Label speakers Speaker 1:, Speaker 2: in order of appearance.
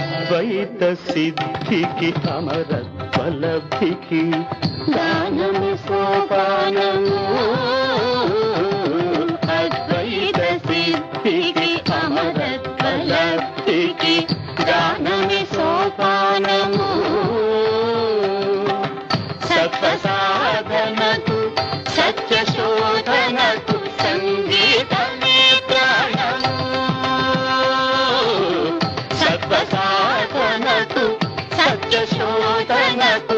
Speaker 1: అద్వైత సిద్ధికి అమరత్వలబ్ధికి గానమే సోపానము అద్వైత సిద్ధికి అమరత్వలబ్ధికి గానమే సోపానము సత్వ సాధనకు సత్య శోధనకు సంగీతమే ప్రాణము సత్వ సాధనకు సత్య శోధనకు